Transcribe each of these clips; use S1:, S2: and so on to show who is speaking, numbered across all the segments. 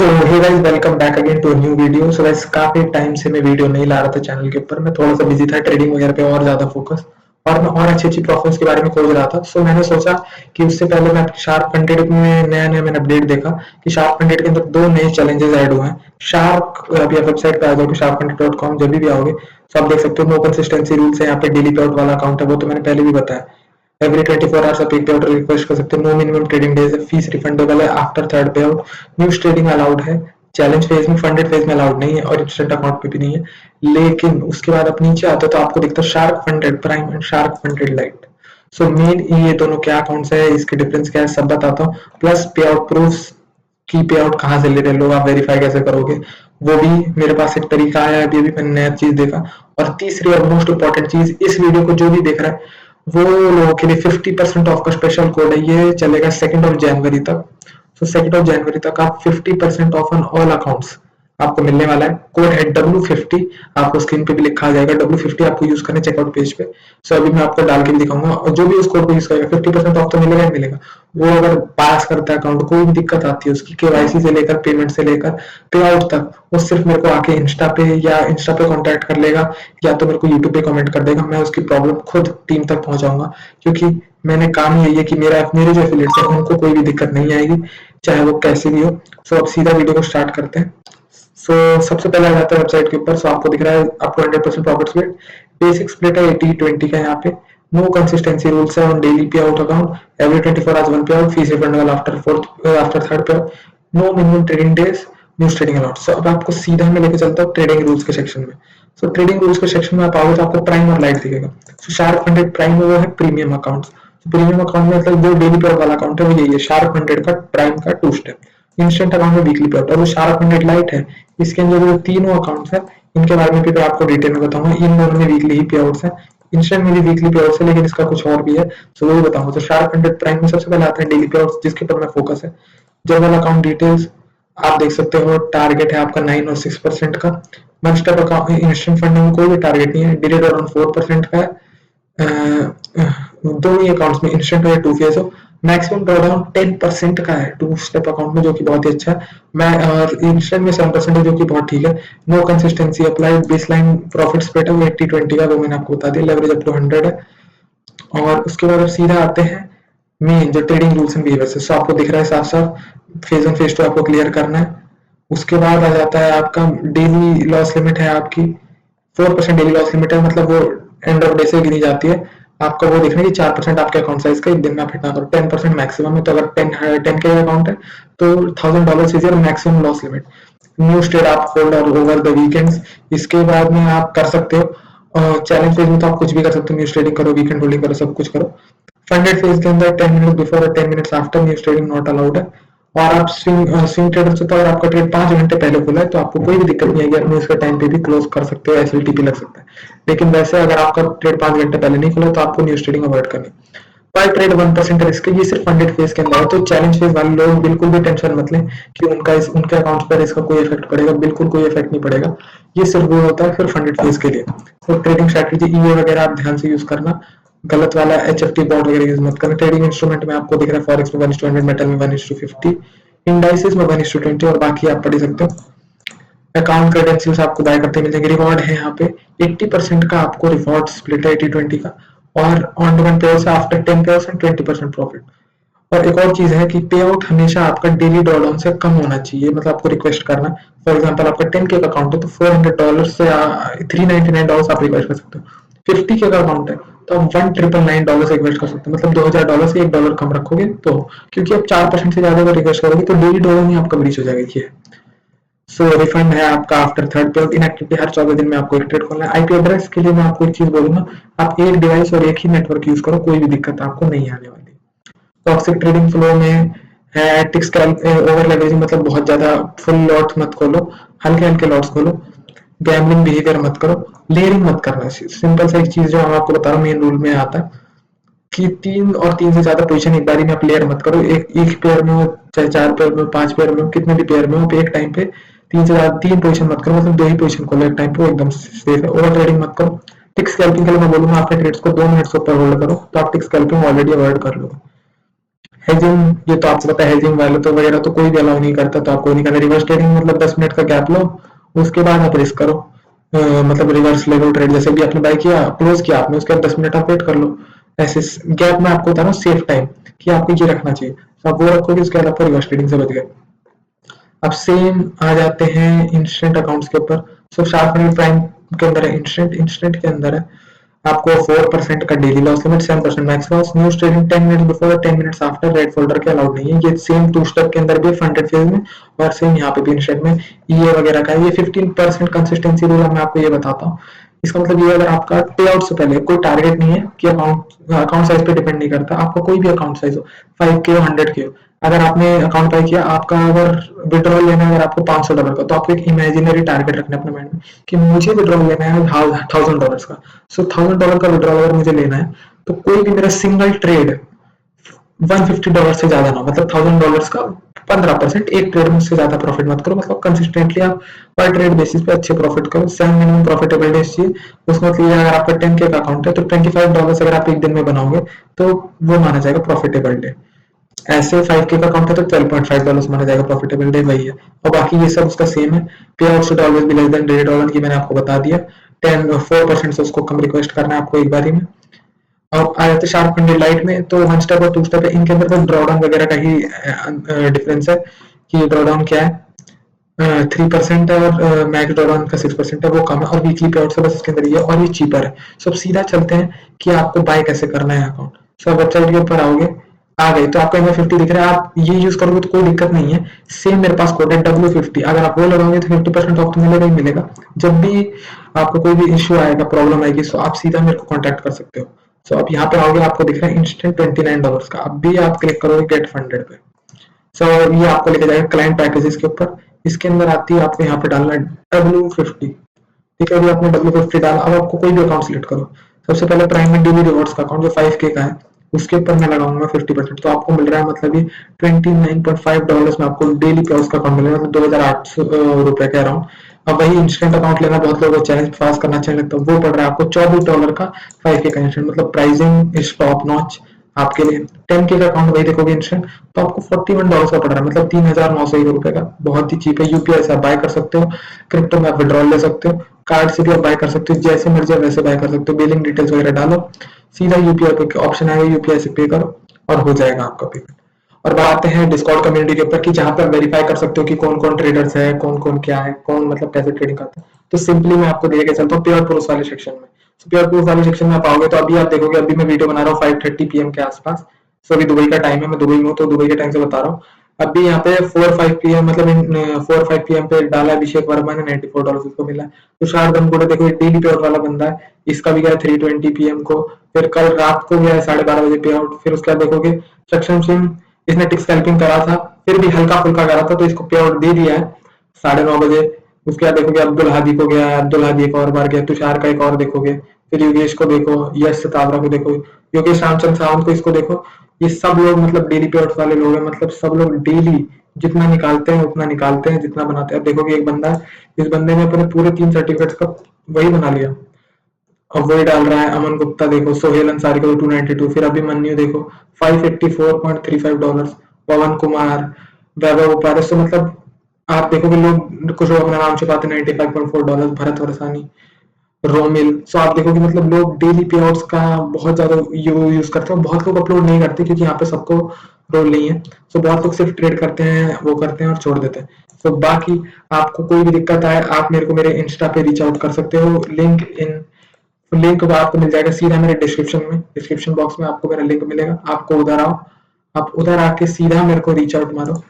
S1: So hey guys, welcome back again to a new video. So guys, काफी time से मैं video नहीं ला रहा था चैनल के ऊपर। मैं थोड़ा सा बिजी था ट्रेडिंग वगैरह पे और ज्यादा फोकस, और मैं और अच्छी अच्छी प्रॉफिट्स के बारे में खोज रहा था। सो मैंने सोचा कि उससे पहले मैं शार्क फंडेड में नया नया मैंने अपडेट देखा कि शार्क फंडेड के अंदर दो नए चैलेंजेस ऐड हुए हैं। शार्क, अभी आप वेबसाइट पे आ जाओगे sharkfunded.com, जब भी आओगे तो आप देख सकते हो नो कंसिस्टेंसी रूल्स है। यहाँ पे डेली पे आउट वाला अकाउंट है, वो तो मैंने पहले भी बताया। एवरी 24 आवर्स आप एक पे आउट रिक्वेस्ट कर सकते हो। नो मिनिमम ट्रेडिंग डेज है। फीस रिफंडेबल है आफ्टर थर्ड पे आउट। न्यूज ट्रेडिंग अलाउड है। चैलेंज फेज में, फंडेड फेज में अलाउड नहीं है, और इंस्टेंट अकाउंट पे भी नहीं है। लेकिन उसके बाद आप नीचे आते हो तो आपको दिखता है shark funded prime and shark funded light. So main ये दोनों क्या अकाउंट्स है, इसके डिफरेंस क्या है, सब बताता हूँ। प्लस पे आउट प्रूफ की पे आउट कहाँ से ले रहे लोग, आप वेरीफाई कैसे करोगे, वो भी मेरे पास एक तरीका है। अभी अभी मैंने नया चीज देखा। और तीसरी और मोस्ट इंपॉर्टेंट चीज, इस वीडियो को जो भी देख रहा है वो लोगों के लिए 50% ऑफ का स्पेशल कोड है। ये चलेगा 2 तक। तो 2 तक आप 50% ऑफ ऑन ऑल अकाउंट्स आपको मिलने वाला है। कोड है W50। आपको स्क्रीन पे भी लिखा आ जाएगा, W50 आपको यूज करना चेकआउट पेज पे। सो अभी मैं आपको डाल के भी दिखाऊंगा, और जो भी उस कोड को यूज करेगा 50% ऑफ तो मिलेगा ही मिलेगा। वो अगर पास करता है अकाउंट, कोई भी दिक्कत आती है उसकी, केवाईसी से लेकर पेमेंट से लेकर पे आउट तक, वो सिर्फ मेरे को आके इंस्टा पे कॉन्टेक्ट कर लेगा, या तो मेरे को यूट्यूब पे कमेंट कर देगा। मैं उसकी प्रॉब्लम खुद टीम तक पहुंचाऊंगा, क्योंकि मैंने काम ही यही है कि मेरे जो एफिलिएट्स हैं उनको कोई भी दिक्कत नहीं आएगी, चाहे वो कैसे भी हो। सो अब सीधा वीडियो को स्टार्ट करते हैं। सो सबसे पहले आ जाता है वेबसाइट के ऊपर। सो आपको दिख रहा है आपको 100% प्रॉफिट स्प्लिट। बेसिक स्प्लिट है 80-20 का। यहाँ पे नो कंसिस्टेंसी रूल्स है on daily payout account. Every 24 hours one payout. Fees refundable after third payout. No minimum trading days. News trading allowed. So अब आपको सीधा में लेके चलता हूँ ट्रेडिंग रूल्स के सेक्शन में। सो ट्रेडिंग रूल्स के सेक्शन में आप आओगे तो आपको प्राइम और लाइट दिखेगा। सो शार्क फंडेड प्राइम वो है प्रीमियम अकाउंट। प्रीमियम अकाउंट में मतलब जो डेली पे आउट वाला अकाउंट है वो यही है, शार्क फंडेड का प्राइम का 2 स्टेप। इंस्टेंट अकाउंट में वीकली पे आउट, और वो शार्क फंडेड लाइट है। इसके अंदर जो तीनों अकाउंट्स है इनके बारे में भी मैं आपको डिटेल में बताऊंगा। इन दोनों में वीकली ही पे आउट्स है। इंस्टेंट में भी वीकली पे आउट्स है, लेकिन इसका कुछ और भी है, सो वही बताऊंगा। तो शार्क फंडेड प्राइम में सबसे पहले आते हैं डेली पे आउट्स, जिसके ऊपर मैं फोकस है। जनरल अकाउंट डिटेल्स आप देख सकते हो। टारगेट है आपका 9 और 6% का। One step account instant funding में कोई भी टारगेट नहीं है। डिलीड अराउंड 4% का है। दोनों ही अकाउंट्स में इंस्टेंट हो या टू फेज हो। मैक्सिमम ड्रॉडाउन 10% का है टू स्टेप अकाउंट में, जो कि बहुत ही अच्छा है। मैं और इंस्टेंट में 7% है, जो कि बहुत ठीक है। No consistency applied. Baseline profit split है वो 80-20 का, वो मैंने आपको बता दिया। लेवरेज अप टू 100 है। और उसके बाद अब सीधा आते हैं मेन जो ट्रेडिंग रूल्स एंड बिहेवियर। सो आपको दिख रहा है साफ साफ फेज वन फेज टू आपको क्लियर करना है। उसके बाद आ जाता है आपका डेली लॉस लिमिट है आपकी 4% डेली लॉस लिमिट है, मतलब वो एंड ऑफ डे से गिनी जाती है। आपका वो देखना है कि 4% आपके अकाउंट साइज का एक दिन में आप हिट ना करो। 10% मैक्सिमम है, तो अगर 10 के अकाउंट है तो $1000 is your maximum loss limit. New state आप होल्ड और ओवर द वीकेंड्स। इसके बाद में आप कर सकते हो चैलेंज फेज में, तो आप कुछ भी कर सकते हो। न्यूज ट्रेडिंग करो, वीकेंड होल्डिंग करो, सब कुछ करो। फंडेड फेज के अंदर 10 मिनट बिफोर और 10 minutes after news trading not allowed है। और आप स्विंग ट्रेडर से, तो अगर आपका ट्रेड 5 घंटे पहले खुला है तो आपको कोई भी दिक्कत नहीं आएगी, अपने उसके टाइम पे भी क्लोज कर सकते हो, एसएलटीपी लग सकता है। लेकिन वैसे अगर आपका ट्रेड 5 घंटे पहले नहीं खुला तो आपको न्यूज ट्रेडिंग अवॉइड करनी। पर ट्रेड 1% रिस्क है, ये सिर्फ फंडेड फेज के अंदर है। तो चैलेंज फेज वाले लोग बिल्कुल भी टेंशन मत लें कि उनके अकाउंट पर इसका कोई इफेक्ट पड़ेगा। बिल्कुल कोई इफेक्ट नहीं पड़ेगा। ये सिर्फ वो होता है फिर फंडेड फेज के लिए। तो ट्रेडिंग स्ट्रैटेजी ईओ वगैरह आप ध्यान से यूज करना। गलत वाला एचएफटी बॉट वगैरह यूज मत करना। ट्रेडिंग इंस्ट्रूमेंट में आपको दिख रहा है फॉरेक्स में 1:100, मेटल में 1:50, इंडाइसेस में 1:20, और बाकी आप पढ़ सकते हो। अकाउंट क्रेडेंशियल्स आपको बाय करते मिल जाएंगे। रिवॉर्ड है यहाँ पे 80% का आपको रिवॉर्ड स्प्लिट है 80-20 का। और ऑन डिमांड पे आउट आफ्टर 10% 20% प्रॉफिट। और एक और चीज है कि पे आउट हमेशा आपका डेली ड्रॉडाउन से कम होना चाहिए, मतलब आपको रिक्वेस्ट करना। फॉर एग्जांपल आपका 10K का अकाउंट है तो $400 से $399 आप रिक्वेस्ट कर सकते हो। 50K का अकाउंट है तो आप $1,999 से रिक्वेस्ट कर सकते हो, मतलब $2000 से $1 कम रखोगे तो, क्योंकि आप 4% से ज्यादा रिक्वेस्ट करोगे तो डेली ड्रॉडाउन ही आपका ब्रीच हो जाएगा। ये सो रिफंड है आपका आफ्टर थर्ड पे। इनएक्टिविटी हर 14 दिन में आपको एक ट्रेड खोलना है। आईपी एड्रेस के लिए मैं आपको एक चीज बोलूंगा, आप एक डिवाइस और एक ही नेटवर्क यूज करो, कोई भी दिक्कत आपको नहीं आने वाली। टॉक्सिक ट्रेडिंग फ्लो में है टिक्स ओवर लेवरेजिंग, मतलब बहुत ज्यादा फुल लॉट्स मत खोलो, हल्के हल्के लॉट्स खोलो। गैम्बलिंग बिहेवियर मत करो। लेयरिंग मत करना। सिंपल सा एक चीज जो मैं आपको बता रहा हूँ, मेन रूल में आता है कि 3 से ज्यादा पोजीशन एक बारी में आप लेयर मत करो। एक पेयर में हो, चाहे 4 पेयर में हो, 5 पेयर में हो, कितने भी पेयर में हो, एक टाइम पे 3 पोजीशन मत करो, मतलब 2 ही पोजीशन खोलो एक टाइम पे, एकदम सेफ है। ओवर ट्रेडिंग मत करो। टिक स्कैल्पिंग के लिए मैं बोलूंगा अपने ट्रेड्स को 2 मिनट से ऊपर होल्ड करो, तो आप टिक स्कैल्पिंग ऑलरेडी अवॉइड कर लो। हेजिंग, ये तो आपको पता है, हेजिंग वाले तो वगैरह तो कोई भी अलाउ नहीं करता, तो आपको नहीं करना। रिवर्स ट्रेडिंग मतलब 10 मिनट का गैप लो, उसके बाद आप रिस्क करो। मतलब रिवर्स ले लो ट्रेड, जैसे भी आपने बाय किया, क्लोज किया आपने, उसके बाद 10 मिनट आप वेट कर लो। ऐसे गैप में आपको बता रहा हूँ सेफ टाइम कि आपको ये रखना चाहिए, तो आप वो रखोगे, उसके बाद आपको रिवर्स ट्रेडिंग से बच गए। अब सेम आ जाते हैं इंस्टेंट अकाउंट्स के ऊपर। सो शार्प एंड प्राइम के अंदर है इंस्टेंट, इंस्टेंट के अंदर है आपको 4% का daily loss limit, 7% max loss, news trading 10 minutes before 10 minutes after, red folder के अलाउड नहीं है। ये सेम टू स्टेप के अंदर भी फंडेड फेज में, और सेम यहाँ पे भी इंस्टेंट में ये वगैरह का। ये 15% कंसिस्टेंसी रूल मैं आपको ये बताता हूँ। इसका मतलब ये, अगर आपका पे आउट से पहले कोई टारगेट नहीं है कि अकाउंट साइज पे डिपेंड नहीं करता, आपका कोई भी अकाउंट साइज हो, 5K हो 100K हो, अगर आपने अकाउंट बाय किया, आपका अगर विड्रॉल लेना है अगर आपको $500 का, तो आपको एक इमेजिनरी टारगेट रखना है अपने माइंड में कि मुझे विड्रॉल लेना है $1000 का। सो $1000 का विड्रॉल अगर मुझे लेना है, तो कोई भी मेरा सिंगल ट्रेड $150 से ज्यादा ना, मतलब $1000 का 15%, एक ट्रेड में उससे ज्यादा प्रॉफिट मत करो। मतलब कंसिस्टेंटली आप पर ट्रेड बेसिस पे अच्छे प्रॉफिट करो। 7 मिनिमम प्रॉफिटेबल डेज चाहिए। उसका मतलब ये, अगर आपका 10K का अकाउंट है तो $25 अगर आप एक दिन में बनाओगे तो वो माना जाएगा प्रॉफिटेबल डे। ऐसे 5K का अकाउंट है तो $12.5 माना जाएगा प्रॉफिटेबल डे, वही है। और बाकी ये सब उसका सेम है। पे out should always be less than $1 की मैंने आपको बता दिया। 4% से उसको कम रिक्वेस्ट करना है आपको एक बारी में। और आ जाते शार्प एंड लाइट में, तो 1 स्टेप और 2 स्टेप है, इनके अंदर बस ड्रॉडाउन वगैरह का ही डिफरेंस है कि ड्रॉडाउन क्या है। 3% है और मैक्स ड्रॉडाउन का 6% है, वो कम है। और वीकली पे आउट से बस इसके अंदर ये, और ये चीपर है। सब सीधा चलते हैं कि आपको बाय कैसे करना है अकाउंट। सब वेबसाइट के ऊपर आओगे, आ गई तो आपको MA50 दिख रहा है, आप ये यूज करोगे तो कोई दिक्कत नहीं है। सेम मेरे पास कोड है W50, अगर आप वो लगाओगे तो 50% ऑफ तो मिलेगा ही मिलेगा। जब भी आपको कोई भी इश्यू आएगा, प्रॉब्लम आएगी, सो आप सीधा मेरे को कॉन्टेक्ट कर सकते हो। सो आप यहाँ पे आओगे, आपको दिख रहा है इंस्टेंट $29 का, अब भी आप क्लिक करोगे गेट फंडेड पे। सो ये आपको लेके जाएगा क्लाइंट पैकेजेस के ऊपर। इसके अंदर आती है, आपको यहाँ पे डालना है W50। ठीक है, अभी आपने W50 डाला, अब आपको कोई भी अकाउंट सिलेक्ट करो। सबसे पहले प्राइम में डेली रिवॉर्ड्स का अकाउंट जो 5K का है, उसके ऊपर मैं लगाऊंगा 50%, तो आपको मिल रहा है मतलब ये $29.5 में आपको डेली पे उसका अकाउंट मिलेगा, मतलब 2800 रुपए के अराउंड। अब वही इंस्टेंट अकाउंट लेना बहुत लोगों को चैलेंज पास करना चाहिए, तो वो पड़ रहा है आपको $24 का 5K का इंस्टेंट। मतलब प्राइसिंग इज टॉप नॉच आपके लिए। 10K का अकाउंट वही देखोगे इंस्टेंट, तो आपको $41 का पड़ रहा है, मतलब 3901 का। बहुत ही चीप है। यूपीआई से आप बाय कर सकते हो, क्रिप्टो में आप विड्रॉल ले सकते हो, कार्ड से भी आप बाय कर सकते हो, जैसे मर्जी आप वैसे बाय कर सकते हो। बिलिंग डिटेल्स वगैरह डालो, सीधा यूपीआई पे ऑप्शन आएगा, यूपीआई से पे करो और हो जाएगा आपका पेमेंट। और बात आते हैं डिस्कॉर्ड कम्युनिटी के ऊपर कि जहां पर वेरीफाई कर सकते हो कि कौन कौन ट्रेडर्स है, कौन कौन क्या है, कौन मतलब कैसे ट्रेडिंग करता है। तो सिंपली मैं आपको देके चलता हूँ प्योर प्रूफ वाले सेक्शन में। प्योर प्रूफ वाले सेक्शन में आप आओगे तो अभी आप देखोगे, अभी मैं वीडियो बना रहा हूँ 5:30 PM के आसपास। सो अभी दुबई का टाइम है, मैं दुबई में हूँ तो दुबई के टाइम से बता रहा हूँ। अभी यहाँ पे 4-5 PM, मतलब 4-5 PM पे डाला अभिषेक वर्मा ने, $94 उसको मिला है। तुषार गंगुड़ा देखो, डेली पे आउट वाला बंदा है, इसका भी गया 3:20 PM को। फिर कल रात को गया है 12:30 बजे पे आउट। फिर उसके बाद देखोगे सक्षम सिंह, इसने टिक स्कैल्पिंग करा था, फिर भी हल्का फुल्का करा था, तो इसको पे आउट दे दिया है 9:30 बजे। उसके बाद देखोगे अब्दुल हादी को गया, अब्दुल हादी एक और बार गया, तुषार का एक और देखोगे, फिर योगेश को देखो, यश सतावरा को देखो, योगेश रामचंद्र सावंत को, इसको देखो। ये सब लोग मतलब डेली पे आउट वाले लोग हैं, मतलब सब लोग डेली जितना निकालते हैं उतना निकालते हैं, जितना बनाते हैं। अब देखोगे एक बंदा है, इस बंदे ने अपने पूरे 3 सर्टिफिकेट्स का वही बना लिया, अब वही डाल रहा है। अमन गुप्ता देखो, सोहेल अंसारी को 292, फिर अभी मन्यू देखो $584.35, पवन कुमार, वैभव उपाध्याय। तो मतलब आप देखोगे लोग कुछ लोग अपना नाम छुपाते $95.4, भरत वरसानी, रोमिल। सो आप देखोगे मतलब लोग डेली पे आउट्स का बहुत ज्यादा यूज करते हैं। बहुत लोग अपलोड नहीं करते क्योंकि यहाँ पे सबको रोल नहीं है। सो बहुत लोग सिर्फ ट्रेड करते हैं, वो करते हैं और छोड़ देते हैं। सो बाकी आपको कोई भी दिक्कत आए, आप मेरे को मेरे इंस्टा पे रीच आउट कर सकते हो। लिंक आपको मिल जाएगा सीधा मेरे डिस्क्रिप्शन में, डिस्क्रिप्शन बॉक्स में आपको मेरा लिंक मिलेगा। आपको उधर आओ, आप उधर आके सीधा मेरे को रीच आउट मारो।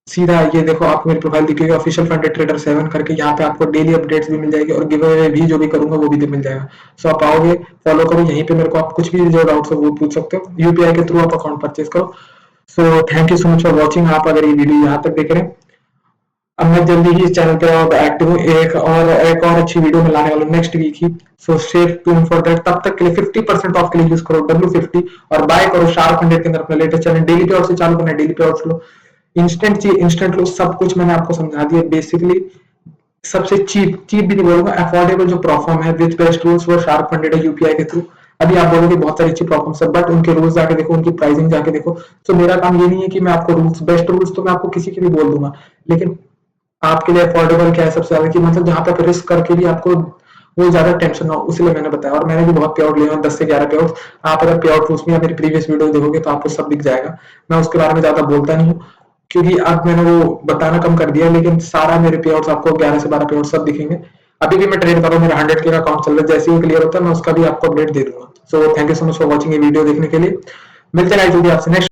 S1: सीधा ये देखो, आपको मेरी प्रोफाइल दिखेगी ऑफिशियल फंडेड ट्रेडर 7 करके। यहाँ पे आपको डेली अपडेट्स भी मिल जाएगी और गिव अवे भी जो भी करूंगा वो भी मिल जाएगा। सो आप आओगे, फॉलो करो, यहीं पे मेरे को आप कुछ भी जो डाउट्स हो वो पूछ सकते हो। यूपीआई के थ्रू आप अकाउंट परचेज करो। So thank you so much for watching. आप अगर ये वीडियो यहाँ तक देख रहे हैं, अब मैं जल्दी ही इस चैनल पे और एक्टिव हूँ, एक और अच्छी वीडियो में लाने वाला हूँ नेक्स्ट वीक ही। So stay tuned for that. तब तक के लिए 50% ऑफ के लिए यूज करो W50 और बाय करो शार्प फंडेड के अंदर अपना लेटेस्ट चैनल। डेली पे आउट से चालू करना है, डेली पे आउट लो, इंस्टेंट चाहिए इंस्टेंट लो, सब कुछ मैंने आपको समझा दिया बेसिकली। सबसे चीप भी नहीं बोलूंगा, अफोर्डेबल जो प्रोफॉर्म है विद बेस्ट रूल्स, वो शार्प फंडेड है यूपीआई के थ्रू। अभी आप बोलोगे बहुत सारी अच्छी प्लेटफॉर्म्स है, बट उनके रूल्स जाके देखो, उनकी प्राइसिंग जाके देखो। तो मेरा काम ये नहीं है कि मैं आपको रूल्स, बेस्ट रूल्स तो मैं आपको किसी के भी बोल दूंगा, लेकिन आपके लिए अफोर्डेबल क्या है सबसे ज्यादा, कि मतलब जहां पे आप रिस्क करके भी आपको वो ज्यादा टेंशन ना हो, इसलिए मैंने बताया। और मैंने भी बहुत पे आउट लिए हैं, 10 से 11 पे आउट। आप अगर पे आउट उसमें या मेरी प्रीवियस वीडियो देखोगे तो आपको सब दिख जाएगा। मैं उसके बारे में ज्यादा बोलता नहीं हूँ, क्योंकि अब मैंने वो बताना कम कर दिया, लेकिन सारा मेरे पे आउट्स आपको 11 से 12 पे आउट सब दिखेंगे। अभी भी मैं ट्रेड कर रहा हूँ, मेरा 100K का अकाउंट चल रहा है, जैसे ही क्लियर होता है मैं उसका भी आपको अपडेट दे दूंगा। So thank you so much for watching ये वीडियो देखने के लिए। मिलते हैं जल्दी आपसे नेक्स्ट